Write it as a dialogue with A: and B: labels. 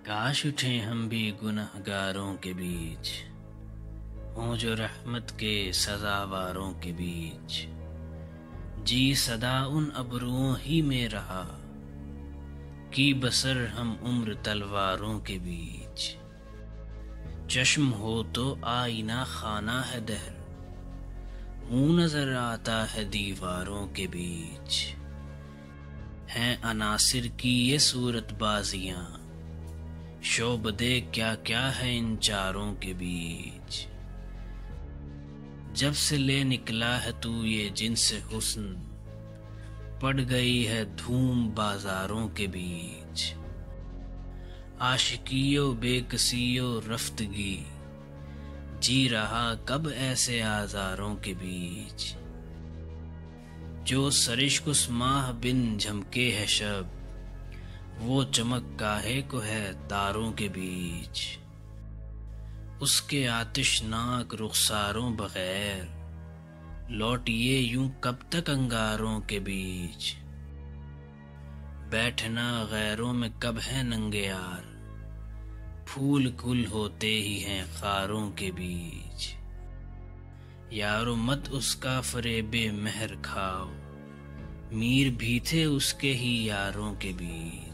A: काश उठे हम भी गुनहगारों के बीच, हों जो रहमत के सजावारों के बीच। जी सदा उन अबरुओं ही में रहा, की बसर हम उम्र तलवारों के बीच। चश्म हो तो आईना खाना है दहर, मुँह नजर आता है दीवारों के बीच। हैं अनासिर की ये सूरत बाजियां, शोबदे क्या क्या है इन चारों के बीच। जब से ले निकला है तू ये जिनसे हुस्न, पड़ गई है धूम बाजारों के बीच। आशिकियो बेकसियो रफ्तगी, जी रहा कब ऐसे आजारों के बीच। जो सरिश्क उस माह बिन झमके है शब, वो चमक काहे को है तारों के बीच। उसके आतिशनाक रुखसारों बगैर, लौटिए यूं कब तक अंगारों के बीच। बैठना गैरों में कब है नंगे यार, फूल गुल होते ही हैं खारों के बीच। यारो मत उसका फरेबे महर खाओ, मीर भी थे उसके ही यारों के बीच।